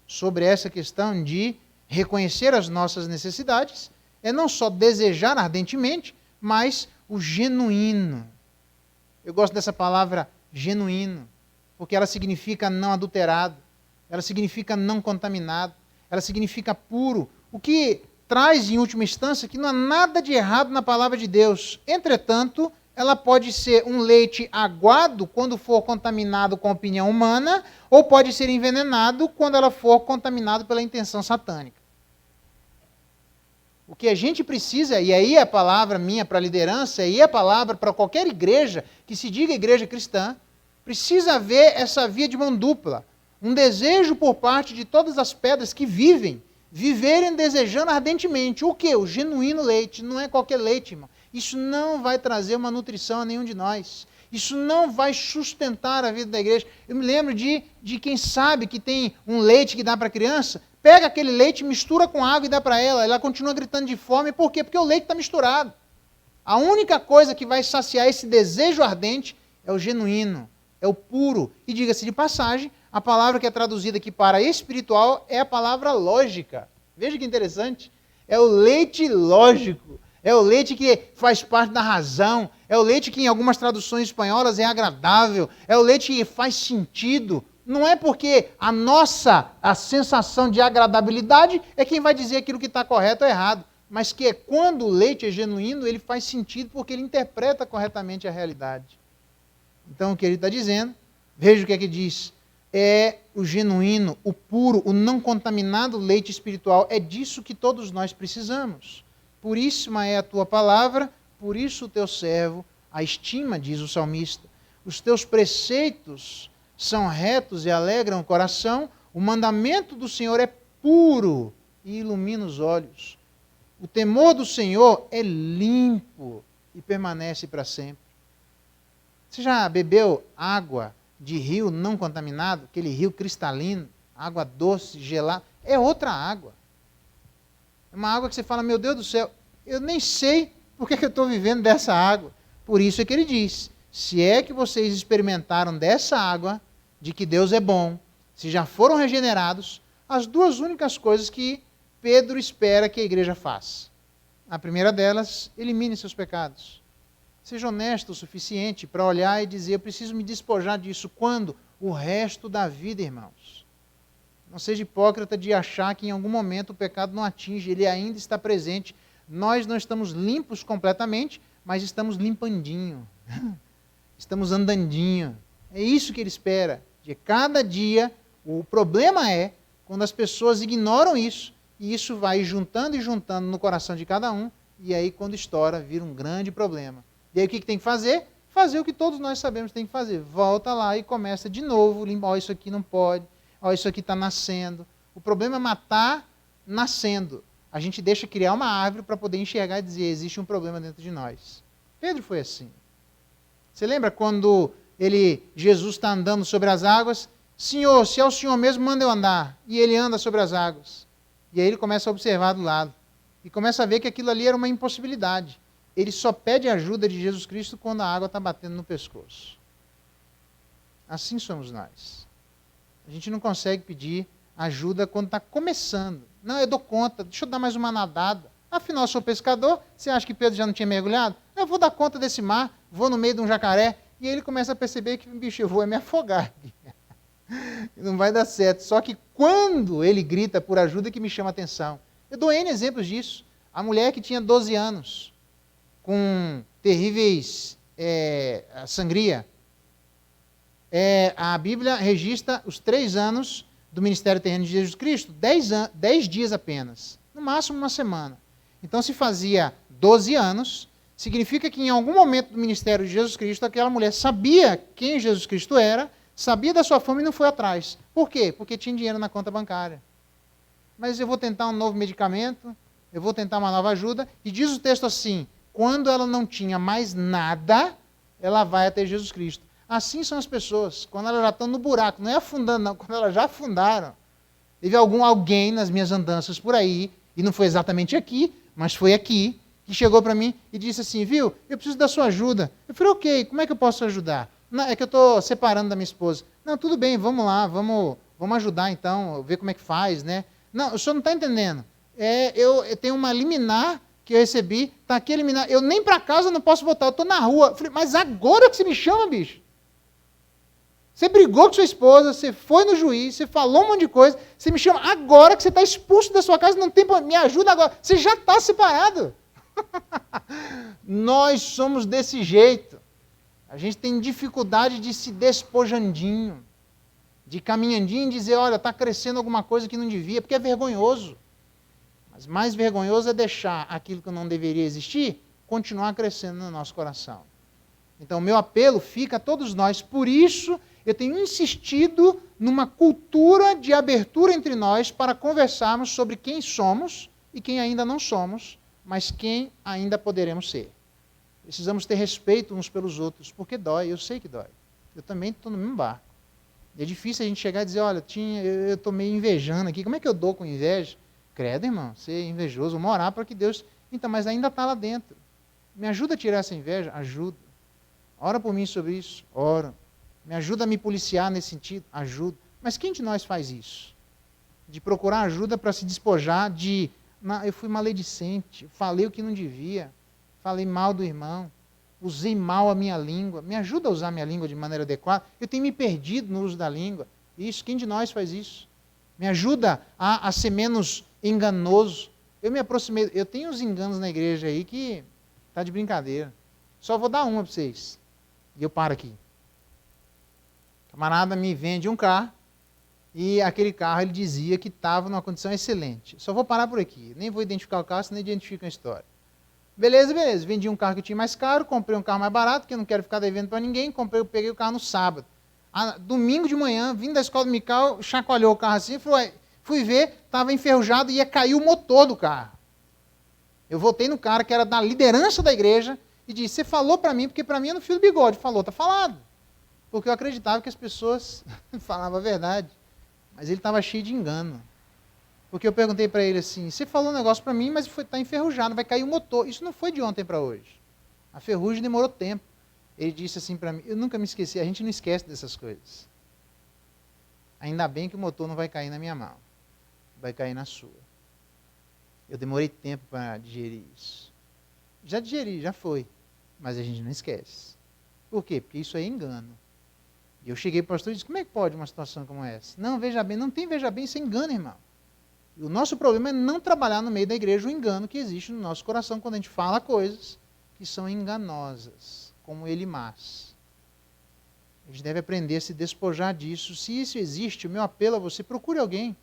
sobre essa questão de reconhecer as nossas necessidades é não só desejar ardentemente, mas o genuíno. Eu gosto dessa palavra genuíno, porque ela significa não adulterado, ela significa não contaminado, ela significa puro, o que traz, em última instância, que não há nada de errado na palavra de Deus. Entretanto, ela pode ser um leite aguado quando for contaminado com a opinião humana, ou pode ser envenenado quando ela for contaminada pela intenção satânica. O que a gente precisa, e aí é a palavra minha para a liderança, e aí é a palavra para qualquer igreja que se diga igreja cristã, precisa haver essa via de mão dupla. Um desejo por parte de todas as pedras que viverem desejando ardentemente. O quê? O genuíno leite. Não é qualquer leite, irmão. Isso não vai trazer uma nutrição a nenhum de nós. Isso não vai sustentar a vida da igreja. Eu me lembro de quem sabe que tem um leite que dá para a criança, pega aquele leite, mistura com água e dá para ela. Ela continua gritando de fome. Por quê? Porque o leite está misturado. A única coisa que vai saciar esse desejo ardente é o genuíno, é o puro. E diga-se de passagem, a palavra que é traduzida aqui para espiritual é a palavra lógica. Veja que interessante. É o leite lógico. É o leite que faz parte da razão. É o leite que em algumas traduções espanholas é agradável. É o leite que faz sentido. Não é porque a sensação de agradabilidade é quem vai dizer aquilo que está correto ou errado. Mas que é quando o leite é genuíno, ele faz sentido porque ele interpreta corretamente a realidade. Então o que ele está dizendo, veja o que é que diz. É o genuíno, o puro, o não contaminado leite espiritual. É disso que todos nós precisamos. Puríssima é a tua palavra, por isso o teu servo a estima, diz o salmista. Os teus preceitos são retos e alegram o coração. O mandamento do Senhor é puro e ilumina os olhos. O temor do Senhor é limpo e permanece para sempre. Você já bebeu água de rio não contaminado, aquele rio cristalino, água doce, gelada? É outra água. É uma água que você fala, meu Deus do céu, eu nem sei por que eu estou vivendo dessa água. Por isso é que ele diz, se é que vocês experimentaram dessa água, de que Deus é bom, se já foram regenerados, as duas únicas coisas que Pedro espera que a igreja faça. A primeira delas, elimine seus pecados. Seja honesto o suficiente para olhar e dizer, eu preciso me despojar disso. Quando? O resto da vida, irmãos. Não seja hipócrita de achar que em algum momento o pecado não atinge, ele ainda está presente. Nós não estamos limpos completamente, mas estamos limpandinho. Estamos andandinho. É isso que ele espera. De cada dia, o problema é quando as pessoas ignoram isso, e isso vai juntando e juntando no coração de cada um, e aí quando estoura, vira um grande problema. E aí o que tem que fazer? Fazer o que todos nós sabemos que tem que fazer. Volta lá e começa de novo, limpa, ó, isso aqui não pode, ó, isso aqui está nascendo. O problema é matar nascendo. A gente deixa criar uma árvore para poder enxergar e dizer, existe um problema dentro de nós. Pedro foi assim. Você lembra quando Jesus está andando sobre as águas? Senhor, se é o Senhor mesmo, manda eu andar. E ele anda sobre as águas. E aí ele começa a observar do lado. E começa a ver que aquilo ali era uma impossibilidade. Ele só pede ajuda de Jesus Cristo quando a água está batendo no pescoço. Assim somos nós. A gente não consegue pedir ajuda quando está começando. Não, eu dou conta, deixa eu dar mais uma nadada. Afinal, eu sou pescador, você acha que Pedro já não tinha mergulhado? Eu vou dar conta desse mar, vou no meio de um jacaré. E aí ele começa a perceber que, bicho, eu vou me afogar. Não vai dar certo. Só que quando ele grita por ajuda que me chama a atenção. Eu dou N exemplos disso. A mulher que tinha 12 anos, com terríveis sangria, a Bíblia registra os 3 anos do ministério terreno de Jesus Cristo, 10 dias apenas, no máximo uma semana. Então, se fazia 12 anos, significa que em algum momento do ministério de Jesus Cristo, aquela mulher sabia quem Jesus Cristo era, sabia da sua fama e não foi atrás. Por quê? Porque tinha dinheiro na conta bancária. Mas eu vou tentar um novo medicamento, eu vou tentar uma nova ajuda, e diz o texto assim, quando ela não tinha mais nada, ela vai até Jesus Cristo. Assim são as pessoas, quando elas já estão no buraco, não é afundando não, quando elas já afundaram. Teve alguém nas minhas andanças por aí, e não foi exatamente aqui, mas foi aqui, que chegou para mim e disse assim, viu, eu preciso da sua ajuda. Eu falei, ok, como é que eu posso ajudar? Não, é que eu estou separando da minha esposa. Não, tudo bem, vamos lá, vamos ajudar então, ver como é que faz, né? Não, o senhor não está entendendo. Eu tenho uma liminar que eu recebi, está aqui a liminar, eu nem para casa não posso voltar, eu estou na rua. Eu falei, mas agora que você me chama, bicho? Você brigou com sua esposa, você foi no juiz, você falou um monte de coisa, você me chama agora que você está expulso da sua casa, não tem problema, me ajuda agora. Você já está separado. Nós somos desse jeito. A gente tem dificuldade de se despojandinho, de caminhandinho e dizer, olha, está crescendo alguma coisa que não devia, porque é vergonhoso. Mas mais vergonhoso é deixar aquilo que não deveria existir continuar crescendo no nosso coração. Então, o meu apelo fica a todos nós, por isso eu tenho insistido numa cultura de abertura entre nós para conversarmos sobre quem somos e quem ainda não somos, mas quem ainda poderemos ser. Precisamos ter respeito uns pelos outros, porque dói, eu sei que dói. Eu também estou no mesmo barco. E é difícil a gente chegar e dizer, olha, eu estou meio invejando aqui, como é que eu dou com inveja? Credo, irmão, ser invejoso, vamos orar para que Deus... Então, mas ainda está lá dentro. Me ajuda a tirar essa inveja? Ajuda. Ora por mim sobre isso? Ora. Me ajuda a me policiar nesse sentido? Ajuda. Mas quem de nós faz isso? De procurar ajuda para se despojar de... eu fui maledicente, falei o que não devia, falei mal do irmão, usei mal a minha língua. Me ajuda a usar a minha língua de maneira adequada? Eu tenho me perdido no uso da língua. Isso, quem de nós faz isso? Me ajuda a ser menos enganoso. Eu me aproximei, eu tenho uns enganos na igreja aí que está de brincadeira. Só vou dar uma para vocês. E eu paro aqui. O camarada me vende um carro e aquele carro ele dizia que estava numa condição excelente. Só vou parar por aqui. Nem vou identificar o carro, senão identifica a história. Beleza. Vendi um carro que eu tinha mais caro, comprei um carro mais barato, que eu não quero ficar devendo para ninguém, peguei o carro no sábado. Domingo de manhã, vim da escola dominical, chacoalhou o carro assim, fui ver, estava enferrujado e ia cair o motor do carro. Eu voltei no cara que era da liderança da igreja e disse, você falou para mim, porque para mim é no fio do bigode. Falou, está falado. Porque eu acreditava que as pessoas falavam a verdade. Mas ele estava cheio de engano. Porque eu perguntei para ele assim, você falou um negócio para mim, mas está enferrujado, vai cair o motor. Isso não foi de ontem para hoje. A ferrugem demorou tempo. Ele disse assim para mim, eu nunca me esqueci, a gente não esquece dessas coisas. Ainda bem que o motor não vai cair na minha mão, vai cair na sua. Eu demorei tempo para digerir isso. Já digeri, já foi, mas a gente não esquece. Por quê? Porque isso aí é engano. E eu cheguei para o pastor e disse, como é que pode uma situação como essa? Não, veja bem, não tem veja bem, isso é engano, irmão. E o nosso problema é não trabalhar no meio da igreja o engano que existe no nosso coração quando a gente fala coisas que são enganosas, como Elimás. A gente deve aprender a se despojar disso. Se isso existe, o meu apelo a você, procure alguém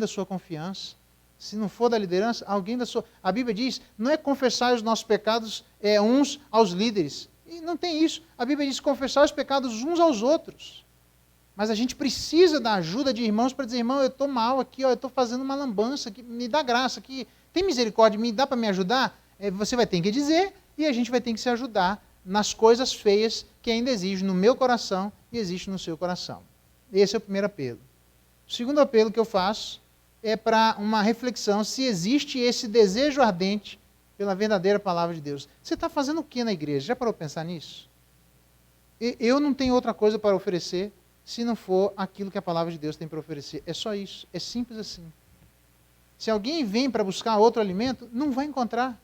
da sua confiança. Se não for da liderança, alguém da sua... A Bíblia diz, não é confessar os nossos pecados uns aos líderes. E não tem isso. A Bíblia diz confessar os pecados uns aos outros. Mas a gente precisa da ajuda de irmãos para dizer, irmão, eu estou mal aqui, eu estou fazendo uma lambança, aqui, me dá graça, aqui, tem misericórdia, me dá para me ajudar? Você vai ter que dizer e a gente vai ter que se ajudar nas coisas feias que ainda existem no meu coração e existem no seu coração. Esse é o primeiro apelo. O segundo apelo que eu faço é para uma reflexão se existe esse desejo ardente pela verdadeira palavra de Deus. Você está fazendo o que na igreja? Já parou para pensar nisso? Eu não tenho outra coisa para oferecer se não for aquilo que a palavra de Deus tem para oferecer. É só isso. É simples assim. Se alguém vem para buscar outro alimento, não vai encontrar.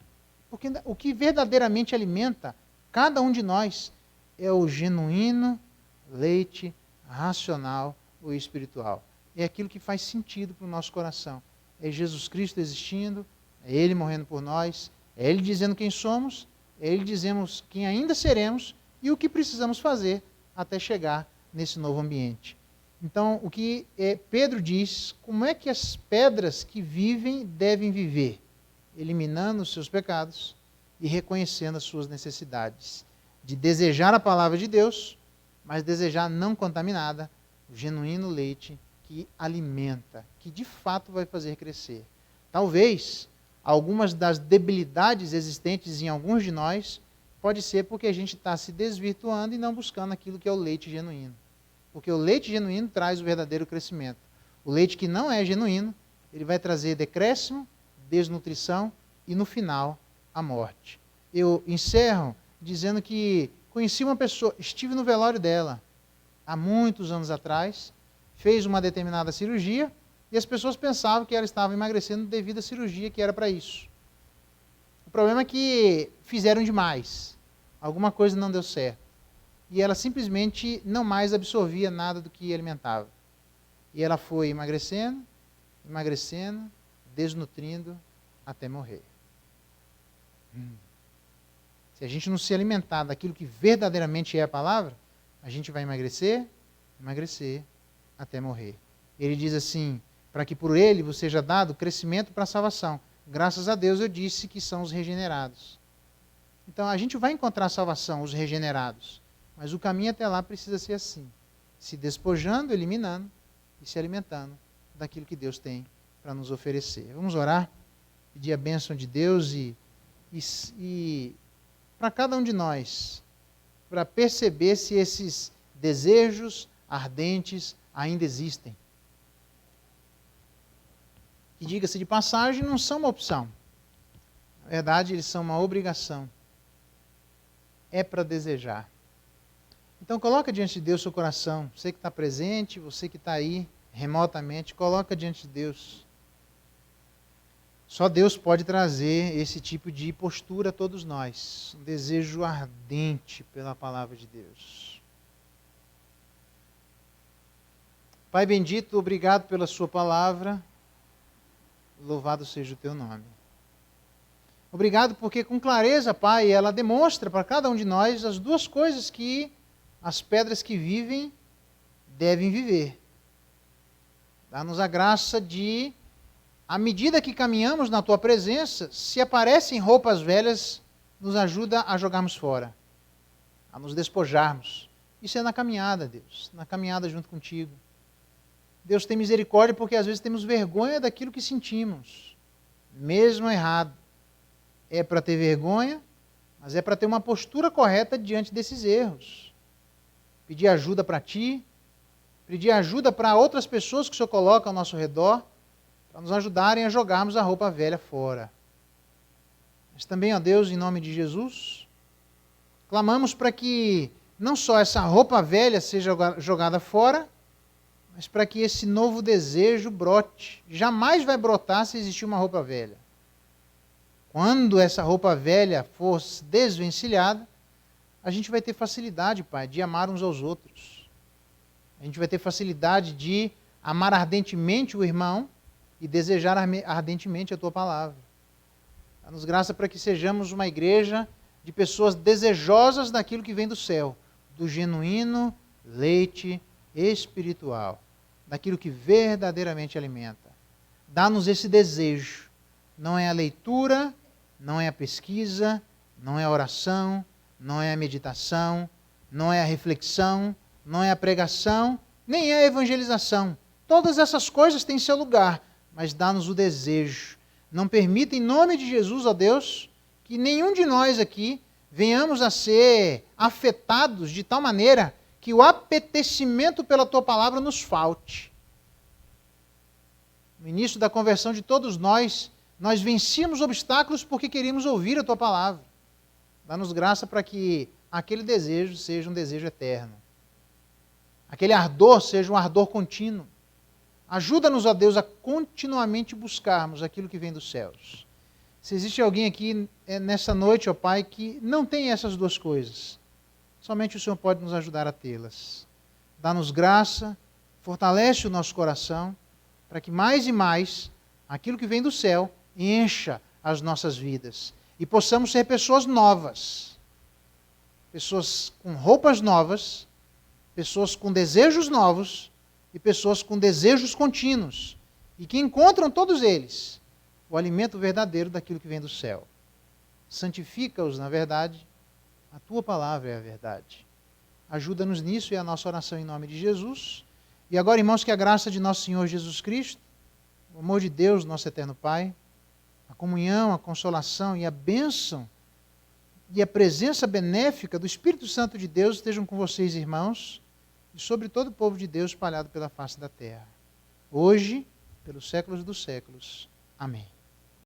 Porque o que verdadeiramente alimenta cada um de nós é o genuíno leite racional ou espiritual. É aquilo que faz sentido para o nosso coração. É Jesus Cristo existindo, é Ele morrendo por nós, é Ele dizendo quem somos, é Ele dizendo quem ainda seremos e o que precisamos fazer até chegar nesse novo ambiente. Então, o que Pedro diz, como é que as pedras que vivem devem viver? Eliminando os seus pecados e reconhecendo as suas necessidades. De desejar a palavra de Deus, mas desejar não contaminada, o genuíno leite que alimenta, que de fato vai fazer crescer. Talvez algumas das debilidades existentes em alguns de nós pode ser porque a gente está se desvirtuando e não buscando aquilo que é o leite genuíno. Porque o leite genuíno traz o verdadeiro crescimento. O leite que não é genuíno, ele vai trazer decréscimo, desnutrição e, no final, a morte. Eu encerro dizendo que conheci uma pessoa, estive no velório dela há muitos anos atrás, fez uma determinada cirurgia e as pessoas pensavam que ela estava emagrecendo devido à cirurgia que era para isso. O problema é que fizeram demais. Alguma coisa não deu certo. E ela simplesmente não mais absorvia nada do que alimentava. E ela foi emagrecendo, desnutrindo, até morrer. Se a gente não se alimentar daquilo que verdadeiramente é a palavra, a gente vai emagrecer, até morrer. Ele diz assim, para que por ele vos seja dado crescimento para a salvação. Graças a Deus eu disse que são os regenerados. Então a gente vai encontrar salvação, os regenerados. Mas o caminho até lá precisa ser assim. Se despojando, eliminando e se alimentando daquilo que Deus tem para nos oferecer. Vamos orar, pedir a bênção de Deus e para cada um de nós, para perceber se esses desejos ardentes ainda existem. Que, diga-se de passagem, não são uma opção. Na verdade, eles são uma obrigação. É para desejar. Então, coloca diante de Deus o seu coração. Você que está presente, você que está aí remotamente, coloca diante de Deus. Só Deus pode trazer esse tipo de postura a todos nós. Um desejo ardente pela palavra de Deus. Pai bendito, obrigado pela sua palavra. Louvado seja o teu nome. Obrigado porque com clareza, Pai, ela demonstra para cada um de nós as duas coisas que as pedras que vivem devem viver. Dá-nos a graça de, à medida que caminhamos na tua presença, se aparecem roupas velhas, nos ajuda a jogarmos fora, a nos despojarmos. Isso é na caminhada, Deus, na caminhada junto contigo. Deus tem misericórdia porque às vezes temos vergonha daquilo que sentimos, mesmo errado. É para ter vergonha, mas é para ter uma postura correta diante desses erros. Pedir ajuda para ti, pedir ajuda para outras pessoas que o Senhor coloca ao nosso redor, para nos ajudarem a jogarmos a roupa velha fora. Mas também, ó Deus, em nome de Jesus, clamamos para que não só essa roupa velha seja jogada fora, mas para que esse novo desejo brote. Jamais vai brotar se existir uma roupa velha. Quando essa roupa velha for desvencilhada, a gente vai ter facilidade, Pai, de amar uns aos outros. A gente vai ter facilidade de amar ardentemente o irmão e desejar ardentemente a tua palavra. Dá-nos graça para que sejamos uma igreja de pessoas desejosas daquilo que vem do céu, do genuíno leite espiritual, daquilo que verdadeiramente alimenta. Dá-nos esse desejo. Não é a leitura, não é a pesquisa, não é a oração, não é a meditação, não é a reflexão, não é a pregação, nem é a evangelização. Todas essas coisas têm seu lugar, mas dá-nos o desejo. Não permita, em nome de Jesus, ó Deus, que nenhum de nós aqui venhamos a ser afetados de tal maneira que o apetecimento pela tua palavra nos falte. No início da conversão de todos nós vencíamos obstáculos porque queríamos ouvir a tua palavra. Dá-nos graça para que aquele desejo seja um desejo eterno. Aquele ardor seja um ardor contínuo. Ajuda-nos, ó Deus, a continuamente buscarmos aquilo que vem dos céus. Se existe alguém aqui nessa noite, ó Pai, que não tem essas duas coisas, somente o Senhor pode nos ajudar a tê-las. Dá-nos graça, fortalece o nosso coração, para que mais e mais aquilo que vem do céu encha as nossas vidas. E possamos ser pessoas novas. Pessoas com roupas novas, pessoas com desejos novos e pessoas com desejos contínuos, e que encontram todos eles o alimento verdadeiro daquilo que vem do céu. Santifica-os na verdade, a tua palavra é a verdade. Ajuda-nos nisso, é a nossa oração em nome de Jesus. E agora, irmãos, que a graça de nosso Senhor Jesus Cristo, o amor de Deus, nosso eterno Pai, a comunhão, a consolação e a bênção e a presença benéfica do Espírito Santo de Deus estejam com vocês, irmãos, e sobre todo o povo de Deus espalhado pela face da terra, hoje, pelos séculos dos séculos. Amém.